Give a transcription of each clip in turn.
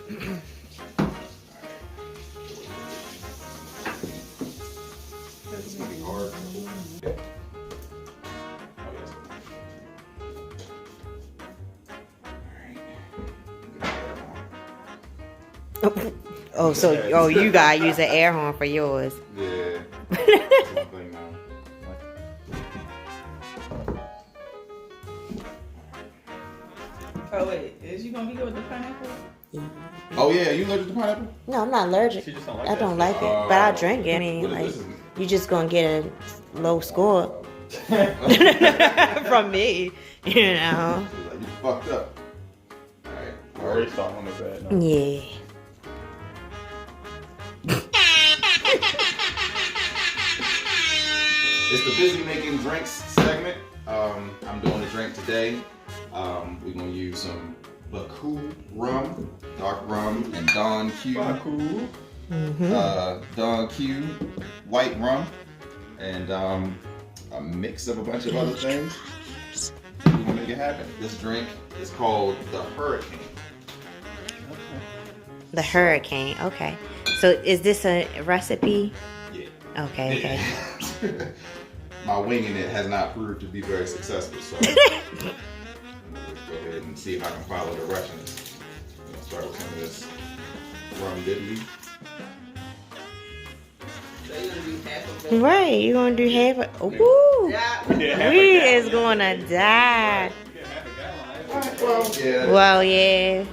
It's gonna be hard. Oh, so you gotta use an air horn for yours. Yeah. That's one thing now. Oh wait, is you gonna be good with the pineapple? Oh yeah, you allergic to pineapple? No, I'm not allergic. She just don't like I that don't shit. like it, but I'll drink it. I mean, What like, is this? you just gonna get a low score from me, you know? Like, you fucked up. Alright. Already starting on the bed. No. Yeah. It's the busy making drinks segment. I'm doing a drink today. We're gonna use some Baku rum, dark rum, and Don Q. Cool. Don Q, white rum, and a mix of a bunch of other things. We're gonna make it happen. This drink is called the Hurricane. The hurricane. Okay. So is this a recipe? Yeah. Okay. Okay. My winging it has not proved to be very successful, so I'm gonna go ahead and see if I can follow directions. I'm gonna start with some of this rum diddly. So you're gonna do half of it. Right. You gonna do half of? Ooh. Yeah. We is gonna die. Well, yeah. Well, yeah.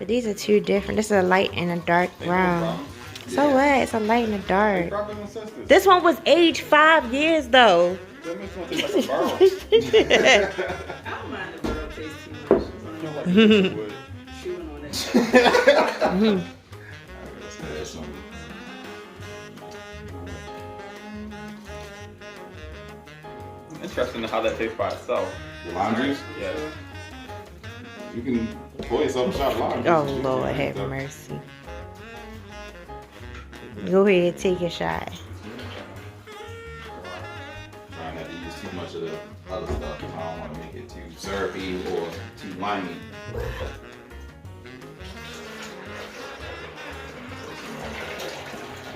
But these are two different. This is a light and a dark brown. So Yeah. what? It's a light and a dark. Brothers and sisters. This one was aged 5 years though. That makes one taste like a barrel. I don't mind the burrow taste too much. Feel like you would. Chewing on it. Alright, let's add some. Interesting how that tastes by itself. The lime juice. Yeah. You can pour yourself a shot of lime juice. Oh Lord, have mercy. Go ahead, take your shot. Trying not to use too much of the other stuff because I don't want to make it too syrupy or too limey.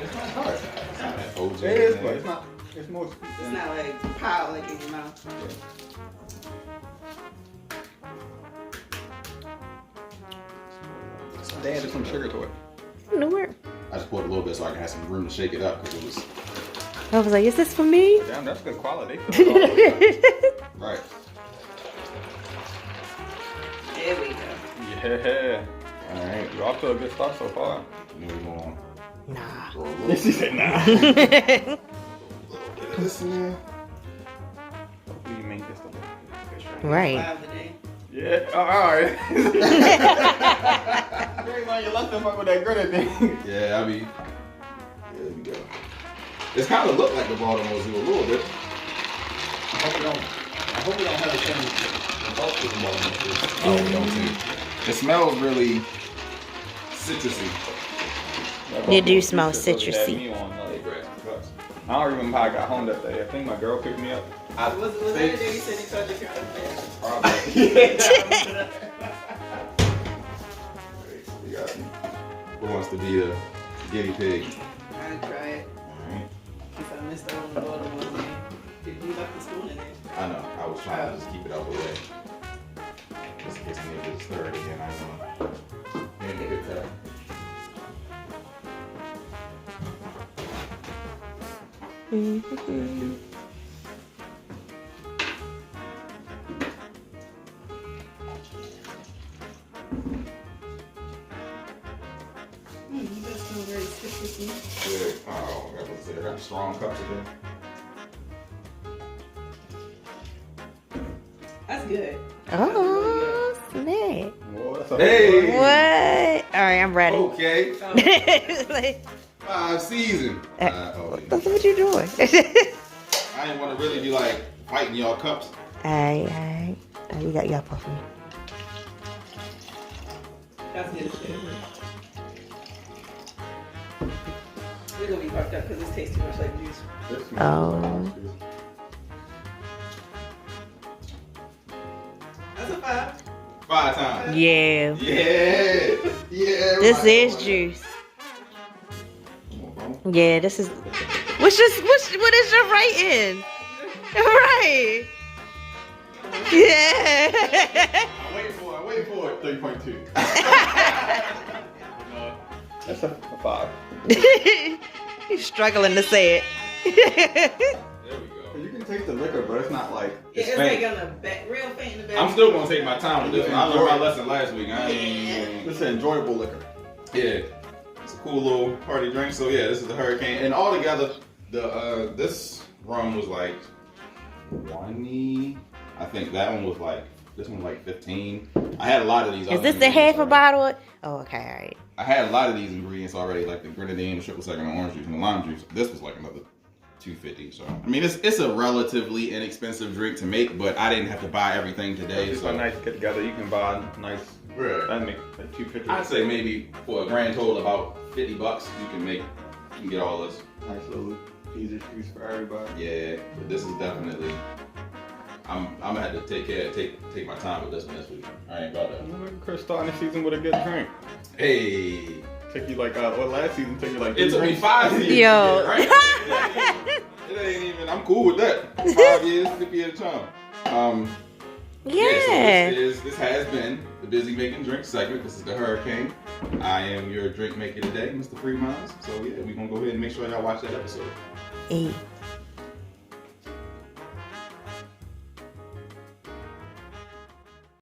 It's not hard. It's not that OJ. It is, but it's not. It's more. It's not like pow like in your mouth. They added some sugar to it. Lord. I just poured a little bit so I can have some room to shake it up because it was I was like, is this for me? Damn, that's good quality. right. There we go. Yeah. All right. You're off to a good start so far. Moving on. Nah. Throw a little She said nah. bit of this in there. Hopefully you make this the Right. 5 today. Yeah. Oh, alright. Very well, you left them up with that gritter thing. Yeah, I mean, there we go. It's kind of look like the Baltimore Zoo a little bit. I hope we don't have the same results as the Baltimore. Oh, we don't see. It smells really citrusy. You do smell citrusy. I don't remember how I got home that day. I think my girl picked me up. Was that the day you said you tried to pick up there? Probably. We got who wants to be the guinea pig? I'd try it. Alright. Since I missed out on the Baltimore game. You left the spoon in there. I know. I was trying to just keep it out the way. Just in case I need to stir it again. I know. Maybe a good tell. Mm-hmm. That smells very citrusy. Good. Oh, I got strong cups again. That's good. Oh, snap. Whoa, that's a Hey! What? All right, I'm ready. Okay. Like, 5 season. that's what you doing. I didn't want to really be like fighting y'all cups. Alright. Oh, you got your puff me. That's good shit. We're gonna be fucked up because this tastes too much like juice. Oh. That's a 5. 5 times. Yeah. Yeah. Yeah, This everybody is else. juice. Come on, Yeah, this is. What is your rating? Right. Yeah. I'm waiting for it. 3.2. That's a 5. He's struggling to say it. There we go. You can taste the liquor, but it's not like. It's faint. like on the back, real faint in the back. I'm still gonna take my time with this one. I learned my lesson last week. It's an enjoyable liquor. Yeah, it's a cool little party drink. So yeah, this is the Hurricane, and all together, the this rum was like 20. I think that one was like this one was like 15. I had a lot of these. Is other this the half a ingredients bottle? Oh, okay, all right. I had a lot of these ingredients already, like the grenadine, the triple second orange juice, and the lime juice. This was like another $2.50. So I mean, it's a relatively inexpensive drink to make, but I didn't have to buy everything today. It's So a nice get together. You can buy nice. Right. That make like $2.50. I'd say maybe for a grand total about $50, you can get all this. Nice little easy juice for everybody. Yeah, but this is definitely. I'm gonna have to take my time with this one this week. I ain't about that. Chris starting the season with a good drink. Hey, Took you like last season took you like. it 3 took me drinks. 5 seasons. to Yo. get it, right? It ain't even. I'm cool with that. 5 years, 50 at a time. Yeah. So this has been the Busy Making Drink segment. This is the Hurricane. I am your drink maker today, Mr. Freeminds. So yeah, we're gonna go ahead and make sure y'all watch that episode. Hey.